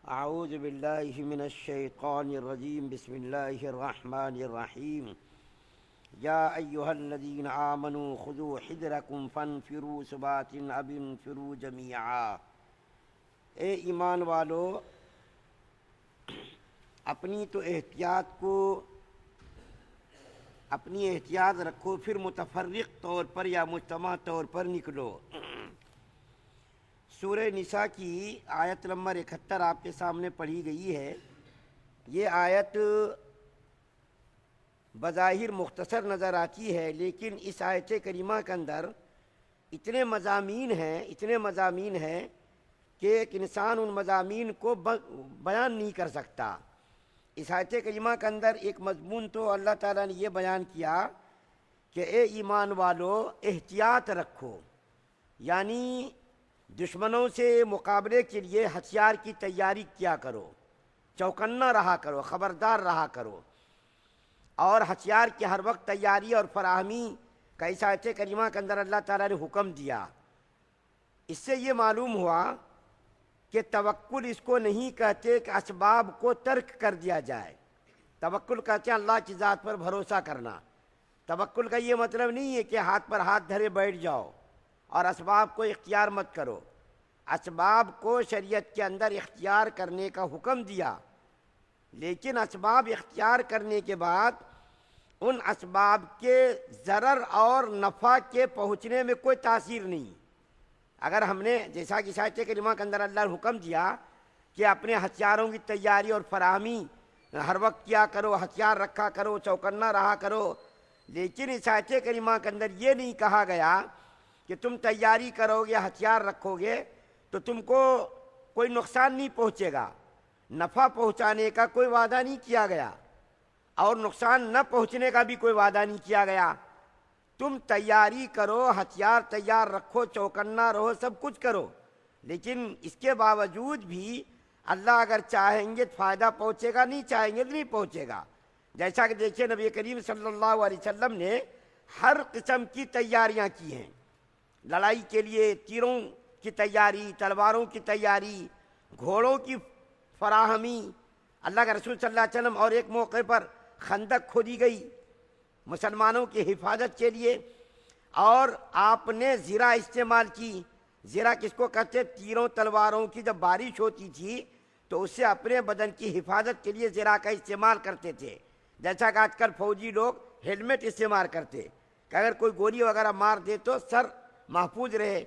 اعوذ باللہ من الشیطان الرجیم بسم اللہ الرحمن الرحیم یا ایہا الذین آمنوا خذوا حذرکم فانفروا ثبات او انفروا جمیعا۔ اے ایمان والو، اپنی احتیاط رکھو، پھر متفرق طور پر یا مجتمع طور پر نکلو۔ سورہ نساء کی آیت نمبر 71 آپ کے سامنے پڑھی گئی ہے۔ یہ آیت بظاہر مختصر نظر آتی ہے، لیکن اس آیت کریمہ کے اندر اتنے مضامین ہیں کہ ایک انسان ان مضامین کو بیان نہیں کر سکتا۔ اس آیت کریمہ کے اندر ایک مضمون تو اللہ تعالیٰ نے یہ بیان کیا کہ اے ایمان والو احتیاط رکھو، یعنی دشمنوں سے مقابلے کے لیے ہتھیار کی تیاری کیا کرو، چوکنا رہا کرو، خبردار رہا کرو، اور ہتھیار کی ہر وقت تیاری اور فراہمی کا اس آیت کریمہ کے اندر اللہ تعالیٰ نے حکم دیا۔ اس سے یہ معلوم ہوا کہ توکل اس کو نہیں کہتے کہ اسباب کو ترک کر دیا جائے۔ توکل کہتے ہیں اللہ کی ذات پر بھروسہ کرنا۔ توکل کا یہ مطلب نہیں ہے کہ ہاتھ پر ہاتھ دھرے بیٹھ جاؤ اور اسباب کو اختیار مت کرو۔ اسباب کو شریعت کے اندر اختیار کرنے کا حکم دیا، لیکن اسباب اختیار کرنے کے بعد ان اسباب کے ضرر اور نفع کے پہنچنے میں کوئی تاثیر نہیں۔ اگر ہم نے جیسا کہ آیت کریمہ کے اندر اللہ نے حکم دیا کہ اپنے ہتھیاروں کی تیاری اور فراہمی ہر وقت کیا کرو، ہتھیار رکھا کرو، چوکنا رہا کرو، لیکن اس آیت کریمہ کے اندر یہ نہیں کہا گیا کہ تم تیاری کرو گے، ہتھیار رکھو گے تو تم کو کوئی نقصان نہیں پہنچے گا، نفع پہنچانے کا کوئی وعدہ نہیں کیا گیا اور نقصان نہ پہنچنے کا بھی کوئی وعدہ نہیں کیا گیا۔ تم تیاری کرو، ہتھیار تیار رکھو، چوکنا رہو، سب کچھ کرو، لیکن اس کے باوجود بھی اللہ اگر چاہیں گے تو فائدہ پہنچے گا، نہیں چاہیں گے تو نہیں پہنچے گا۔ جیسا کہ دیکھیں نبی کریم صلی اللہ علیہ وسلم نے ہر قسم کی تیاریاں کی ہیں، لڑائی کے لیے تیروں کی تیاری، تلواروں کی تیاری، گھوڑوں کی فراہمی۔ اللہ کے رسول صلی اللہ علیہ وسلم اور ایک موقع پر خندق کھودی گئی مسلمانوں کی حفاظت کے لیے، اور آپ نے زرہ استعمال کی۔ زرہ کس کو کہتے؟ تیروں تلواروں کی جب بارش ہوتی تھی تو اس سے اپنے بدن کی حفاظت کے لیے زرہ کا استعمال کرتے تھے، جیسا کہ آج کل فوجی لوگ ہیلمٹ استعمال کرتے کہ اگر کوئی گولی وغیرہ مار دے تو سر محفوظ رہے۔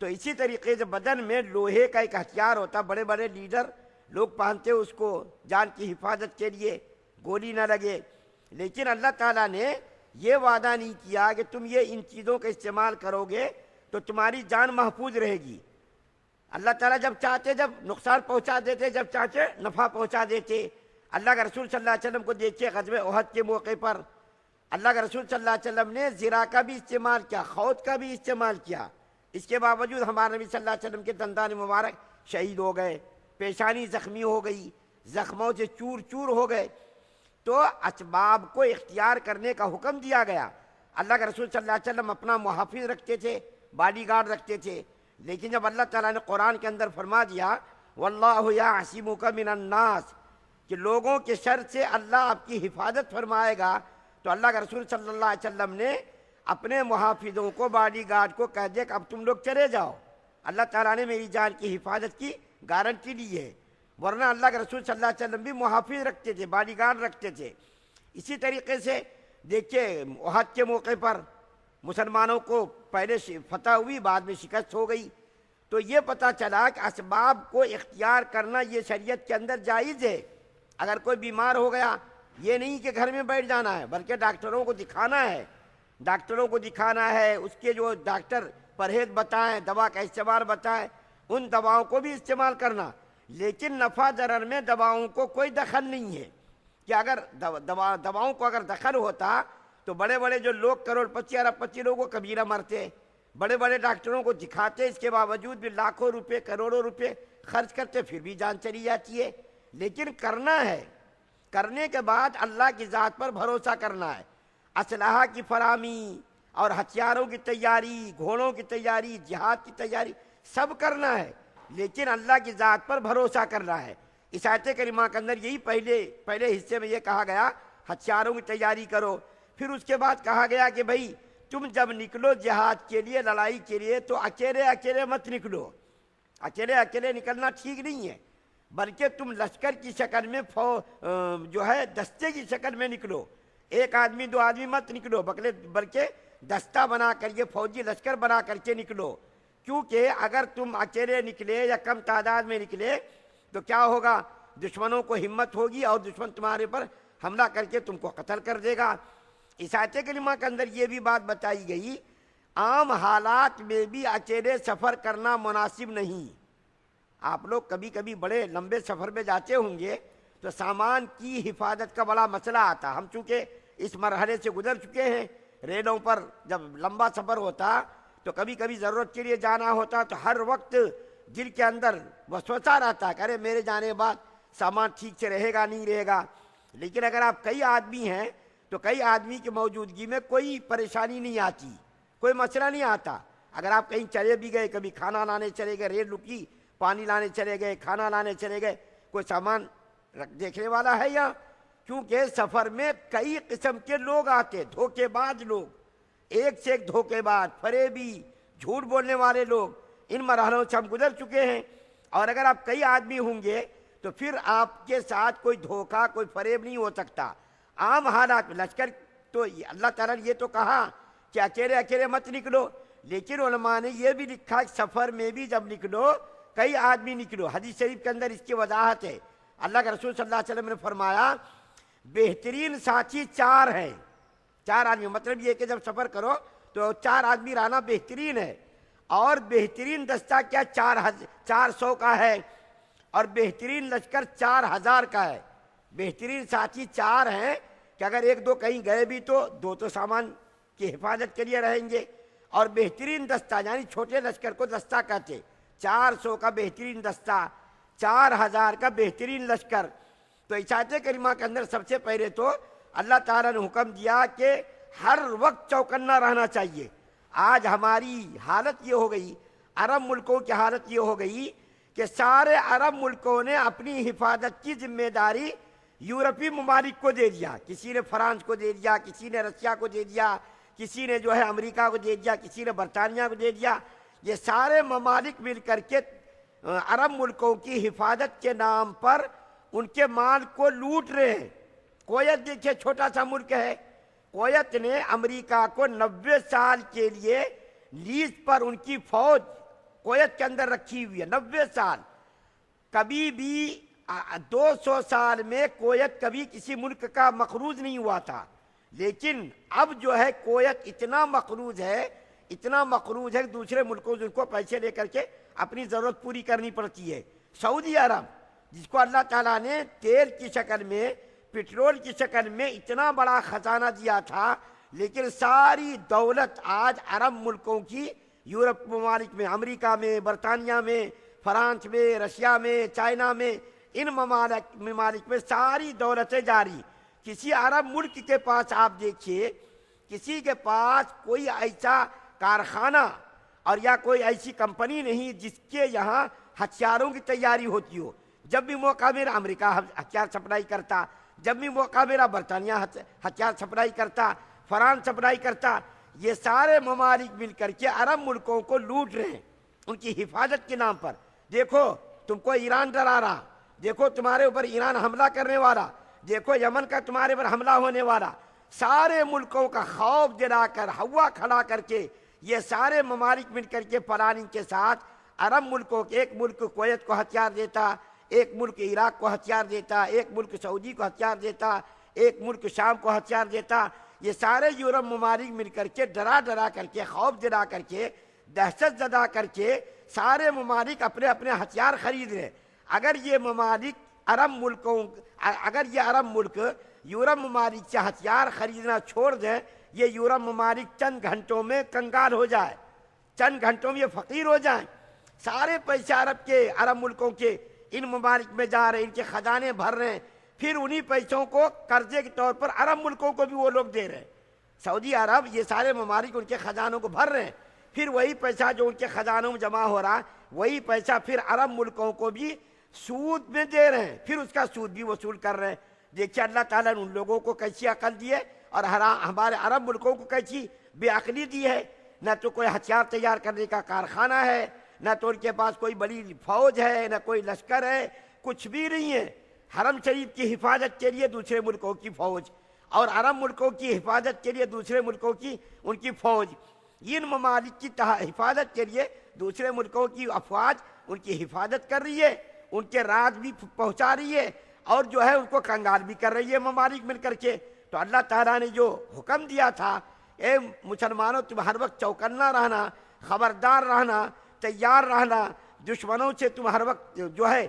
تو اسی طریقے سے بدن میں لوہے کا ایک ہتھیار ہوتا، بڑے بڑے لیڈر لوگ پہنتے اس کو جان کی حفاظت کے لیے، گولی نہ لگے۔ لیکن اللہ تعالیٰ نے یہ وعدہ نہیں کیا کہ تم یہ ان چیزوں کا استعمال کرو گے تو تمہاری جان محفوظ رہے گی۔ اللہ تعالیٰ جب چاہتے جب نقصان پہنچا دیتے، جب چاہتے نفع پہنچا دیتے۔ اللہ کے رسول صلی اللہ علیہ وسلم کو دیکھیے، غزوہ احد کے موقع پر اللہ کے رسول صلی اللہ علیہ وسلم نے زرہ کا بھی استعمال کیا، خود کا بھی استعمال کیا، اس کے باوجود ہمارے نبی صلی اللہ علیہ وسلم کے دندان مبارک شہید ہو گئے، پیشانی زخمی ہو گئی، زخموں سے چور چور ہو گئے۔ تو اسباب کو اختیار کرنے کا حکم دیا گیا۔ اللہ کے رسول صلی اللہ علیہ وسلم اپنا محافظ رکھتے تھے، باڈی گارڈ رکھتے تھے، لیکن جب اللہ تعالیٰ نے قرآن کے اندر فرما دیا واللہ یعصمک من الناس، کہ لوگوں کے شر سے اللہ آپ کی حفاظت فرمائے گا، تو اللہ کے رسول صلی اللہ علیہ وسلم نے اپنے محافظوں کو، باڈی گارڈ کو کہہ دیا کہ اب تم لوگ چلے جاؤ، اللہ تعالیٰ نے میری جان کی حفاظت کی گارنٹی لی ہے۔ ورنہ اللہ کے رسول صلی اللہ علیہ وسلم بھی محافظ رکھتے تھے، باڈی گارڈ رکھتے تھے۔ اسی طریقے سے دیکھیے احد کے موقع پر مسلمانوں کو پہلے فتح ہوئی، بعد میں شکست ہو گئی، تو یہ پتہ چلا کہ اسباب کو اختیار کرنا یہ شریعت کے اندر جائز ہے۔ اگر کوئی بیمار ہو گیا، یہ نہیں کہ گھر میں بیٹھ جانا ہے، بلکہ ڈاکٹروں کو دکھانا ہے، ڈاکٹروں کو دکھانا ہے، اس کے جو ڈاکٹر پرہیز بتائیں، دوا کا استعمال بتائیں، ان دواؤں کو بھی استعمال کرنا، لیکن نفع ضرر میں دواؤں کو کوئی دخل نہیں ہے۔ کہ اگر دواؤں کو اگر دخل ہوتا تو بڑے بڑے جو لوگ کروڑ پتی ارب پتی لوگوں کبھی نہ مرتے، بڑے بڑے ڈاکٹروں کو دکھاتے، اس کے باوجود بھی لاکھوں روپے کروڑوں روپے خرچ کرتے، پھر بھی جان چلی جاتی ہے۔ لیکن کرنا ہے، کرنے کے بعد اللہ کی ذات پر بھروسہ کرنا ہے، اسلحہ کی فراہمی اور ہتھیاروں کی تیاری، گھوڑوں کی تیاری، جہاد کی تیاری سب کرنا ہے، لیکن اللہ کی ذات پر بھروسہ کرنا ہے۔ اس آیت کریمہ کے اندر یہی پہلے حصے میں یہ کہا گیا ہتھیاروں کی تیاری کرو، پھر اس کے بعد کہا گیا کہ بھائی تم جب نکلو جہاد کے لیے، لڑائی کے لیے، تو اکیلے اکیلے مت نکلو، اکیلے اکیلے نکلنا ٹھیک نہیں ہے، بلکہ تم لشکر کی شکل میں جو ہے دستے کی شکل میں نکلو، ایک آدمی دو آدمی مت نکلو، بلکہ دستہ بنا کر کے فوجی لشکر بنا کر کے نکلو، کیونکہ اگر تم اکیلے نکلے یا کم تعداد میں نکلے تو کیا ہوگا، دشمنوں کو ہمت ہوگی اور دشمن تمہارے پر حملہ کر کے تم کو قتل کر دے گا۔ اس آیت کریمہ کے اندر یہ بھی بات بتائی گئی عام حالات میں بھی اکیلے سفر کرنا مناسب نہیں۔ آپ لوگ کبھی کبھی بڑے لمبے سفر میں جاتے ہوں گے تو سامان کی حفاظت کا بڑا مسئلہ آتا، ہم چونکہ اس مرحلے سے گزر چکے ہیں، ریلوں پر جب لمبا سفر ہوتا تو کبھی کبھی ضرورت کے لیے جانا ہوتا تو ہر وقت دل کے اندر وسوسہ رہتا کہ ارے میرے جانے بعد سامان ٹھیک سے رہے گا نہیں رہے گا، لیکن اگر آپ کئی آدمی ہیں تو کئی آدمی کی موجودگی میں کوئی پریشانی نہیں آتی، کوئی مسئلہ نہیں آتا۔ اگر آپ کہیں چلے بھی گئے، کبھی کھانا لانے چلے گئے، ریل رکی، پانی لانے چلے گئے، کھانا لانے چلے گئے، کوئی سامان دیکھنے والا ہے یا، کیونکہ سفر میں کئی قسم کے لوگ آتے، دھوکے باز لوگ، ایک سے ایک دھوکے باز، فریبی، جھوٹ بولنے والے لوگ، ان مرحلوں سے ہم گزر چکے ہیں۔ اور اگر آپ کئی آدمی ہوں گے تو پھر آپ کے ساتھ کوئی دھوکہ کوئی فریب نہیں ہو سکتا۔ عام حالات میں لشکر تو اللہ تعالیٰ نے یہ تو کہا کہ اکیلے اکیلے مت نکلو، لیکن علماء نے یہ بھی لکھا کہ سفر میں بھی جب نکلو کئی آدمی نکلو۔ حدیث شریف کے اندر اس کی وضاحت ہے، اللہ کے رسول صلی اللہ علیہ وسلم نے فرمایا بہترین ساتھی چار ہیں، چار آدمی، مطلب یہ کہ جب سفر کرو تو چار آدمی رہنا بہترین ہے، اور بہترین دستہ کیا 400 کا ہے، اور بہترین لشکر 4000 کا ہے۔ بہترین ساتھی چار ہیں کہ اگر ایک دو کہیں گئے بھی تو دو تو سامان کی حفاظت کے لیے رہیں گے، اور بہترین دستہ یعنی چھوٹے لشکر کو دستہ کہتے، 400 کا بہترین دستہ، 4000 کا بہترین لشکر۔ تو اس آیت کریمہ کے اندر سب سے پہلے تو اللہ تعالیٰ نے حکم دیا کہ ہر وقت چوکنا رہنا چاہیے۔ آج ہماری حالت یہ ہو گئی، عرب ملکوں کی حالت یہ ہو گئی کہ سارے عرب ملکوں نے اپنی حفاظت کی ذمہ داری یورپی ممالک کو دے دیا، کسی نے فرانس کو دے دیا، کسی نے رشیا کو دے دیا، کسی نے جو ہے امریکہ کو دے دیا، کسی نے برطانیہ کو دے دیا۔ یہ سارے ممالک مل کر کے عرب ملکوں کی حفاظت کے نام پر ان کے مال کو لوٹ رہے ہیں۔ کویت دیکھیے چھوٹا سا ملک ہے، کویت نے امریکہ کو 90 سال کے لیے لیز پر ان کی فوج کویت کے اندر رکھی ہوئی ہے، 90 سال۔ کبھی بھی 200 سال میں کویت کبھی کسی ملک کا مقروض نہیں ہوا تھا، لیکن اب جو ہے کویت اتنا مقروض ہے کہ دوسرے ملکوں سے ان کو پیسے لے کر کے اپنی ضرورت پوری کرنی پڑتی ہے۔ سعودی عرب جس کو اللہ تعالیٰ نے تیل کی شکل میں، پٹرول کی شکل میں اتنا بڑا خزانہ دیا تھا، لیکن ساری دولت آج عرب ملکوں کی یورپ ممالک میں، امریکہ میں، برطانیہ میں، فرانس میں، رشیا میں، چائنا میں، ان ممالک میں ساری دولتیں جاری۔ کسی عرب ملک کے پاس آپ دیکھیے، کسی کے پاس کوئی ایسا کارخانہ اور یا کوئی ایسی کمپنی نہیں جس کے یہاں ہتھیاروں کی تیاری ہوتی ہو۔ جب بھی موقع ملا امریکہ ہتھیار سپلائی کرتا، جب بھی موقع ملا برطانیہ ہتھیار سپلائی کرتا، فرانس سپلائی کرتا۔ یہ سارے ممالک مل کر کے عرب ملکوں کو لوٹ رہے ہیں ان کی حفاظت کے نام پر۔ دیکھو تم کو ایران ڈرا رہا، دیکھو تمہارے اوپر ایران حملہ کرنے والا، دیکھو یمن کا تمہارے پر حملہ ہونے والا۔ سارے ملکوں کا خوف دلا کر، ہوا کھڑا کر کے یہ سارے ممالک مل کر کے پلاننگ کے ساتھ عرب ملکوں کے، ایک ملک کویت کو ہتھیار دیتا، ایک ملک عراق کو ہتھیار دیتا، ایک ملک سعودی کو ہتھیار دیتا، ایک ملک شام کو ہتھیار دیتا۔ یہ سارے یورپ ممالک مل کر کے ڈرا کر کے، خوف دلا کر کے، دہشت زدہ کر کے سارے ممالک اپنے اپنے ہتھیار خرید رہے۔ اگر یہ عرب ملک یورپ ممالک سے ہتھیار خریدنا چھوڑ دیں، یہ یورپ ممالک چند گھنٹوں میں کنگال ہو جائے، چند گھنٹوں میں یہ فقیر ہو جائیں۔ سارے پیسے عرب ملکوں کے ان ممالک میں جا رہے ہیں، ان کے خزانے بھر رہے ہیں، پھر انہی پیسوں کو قرضے کے طور پر عرب ملکوں کو بھی وہ لوگ دے رہے ہیں۔ سعودی عرب یہ سارے ممالک ان کے خزانوں کو بھر رہے ہیں، پھر وہی پیسہ جو ان کے خزانوں میں جمع ہو رہا ہے، وہی پیسہ پھر عرب ملکوں کو بھی سود میں دے رہے ہیں، پھر اس کا سود بھی وصول کر رہے ہیں۔ دیکھیے اللہ تعالیٰ نے ان لوگوں کو کیسی عقل دی ہے، اور ہمارے عرب ملکوں کو کیسی بے عقلی دی ہے۔ نہ تو کوئی ہتھیار تیار کرنے کا کارخانہ ہے، نہ تو ان کے پاس کوئی بڑی فوج ہے، نہ کوئی لشکر ہے، کچھ بھی نہیں ہے۔ حرم شریف کی حفاظت کے لیے دوسرے ملکوں کی فوج، اور عرب ملکوں کی حفاظت کے لیے دوسرے ملکوں کی ان کی فوج، ان ممالک کی حفاظت کے لیے دوسرے ملکوں کی افواج ان کی حفاظت کر رہی ہے، ان کے راز بھی پہنچا رہی ہے، اور جو ہے ان کو کنگال بھی کر رہی ہے ممالک مل کر کے۔ تو اللہ تعالیٰ نے جو حکم دیا تھا، اے مسلمانوں تم ہر وقت چوکنا رہنا، خبردار رہنا، تیار رہنا، دشمنوں سے تم ہر وقت جو ہے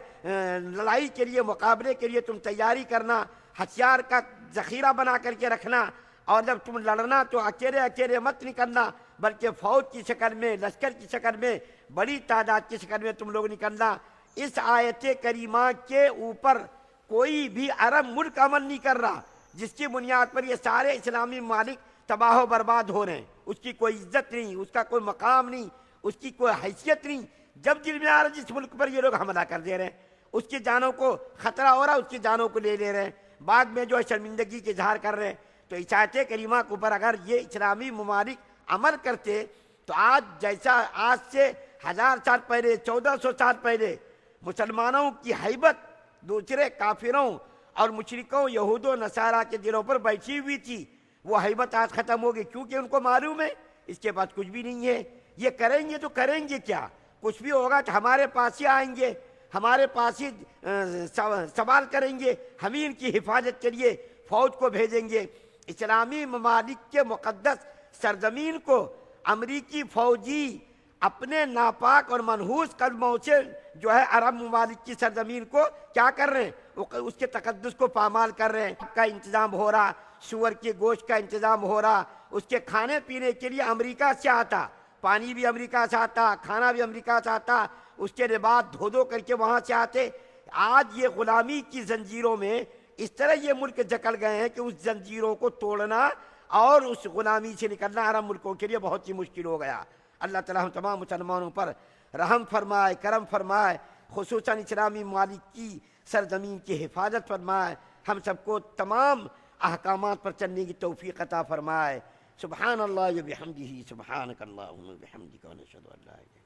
لڑائی کے لیے، مقابلے کے لیے تم تیاری کرنا، ہتھیار کا ذخیرہ بنا کر کے رکھنا، اور جب تم لڑنا تو اکیلے اکیلے مت نکلنا، بلکہ فوج کی شکل میں، لشکر کی شکل میں، بڑی تعداد کی شکل میں تم لوگ نکلنا۔ اس آیت کریمہ کے اوپر کوئی بھی عرب ملک عمل نہیں کر رہا، جس کی بنیاد پر یہ سارے اسلامی ممالک تباہ و برباد ہو رہے ہیں۔ اس کی کوئی عزت نہیں، اس کا کوئی مقام نہیں، اس کی کوئی حیثیت نہیں۔ جب دل میں آ رہا جس ملک پر یہ لوگ حملہ کر دے رہے ہیں، اس کی جانوں کو خطرہ ہو رہا، اس کی جانوں کو لے رہے ہیں، بعد میں جو ہے شرمندگی کے اظہار کر رہے ہیں۔ تو اس آیت کریمہ کے اوپر اگر یہ اسلامی ممالک عمل کرتے تو آج جیسا آج سے 1000 سال پہلے، 1400 سال پہلے مسلمانوں کی ہیبت دوسرے کافروں اور مشرکوں، یہود و نصارہ کے دلوں پر بیٹھی ہوئی تھی، وہ ہیبت آج ختم ہوگی، کیونکہ ان کو معلوم ہے اس کے پاس کچھ بھی نہیں ہے۔ یہ کریں گے تو کریں گے کیا؟ کچھ بھی ہوگا تو ہمارے پاس ہی آئیں گے، ہمارے پاس ہی سوال کریں گے، ہم ہی ان کی حفاظت کے لیے فوج کو بھیجیں گے۔ اسلامی ممالک کے مقدس سرزمین کو امریکی فوجی اپنے ناپاک اور منحوس قدموں سے جو ہے عرب ممالک کی سرزمین کو کیا کر رہے ہیں؟ اس کے تقدس کو پامال کر رہے ہیں۔ کا انتظام ہو رہا، سور کے گوشت کا انتظام ہو رہا، اس کے کھانے پینے کے لیے امریکہ سے آتا، پانی بھی امریکہ سے آتا، کھانا بھی امریکہ سے آتا، اس کے بعد دھو دھو کر کے وہاں سے آتے۔ آج یہ غلامی کی زنجیروں میں اس طرح یہ ملک جکڑ گئے ہیں کہ اس زنجیروں کو توڑنا اور اس غلامی سے نکلنا عرب ملکوں کے لیے بہت ہی مشکل ہو گیا۔ اللہ تعالیٰ ہم تمام مسلمانوں پر رحم فرمائے، کرم فرمائے، خصوصاً اسلامی ممالک کی سرزمین کی حفاظت فرمائے، ہم سب کو تمام احکامات پر چلنے کی توفیق عطا فرمائے۔ سبحان اللہ و بحمدہ، سبحانک اللہم و بحمدک، ونشہد ان لا الہ الا انت۔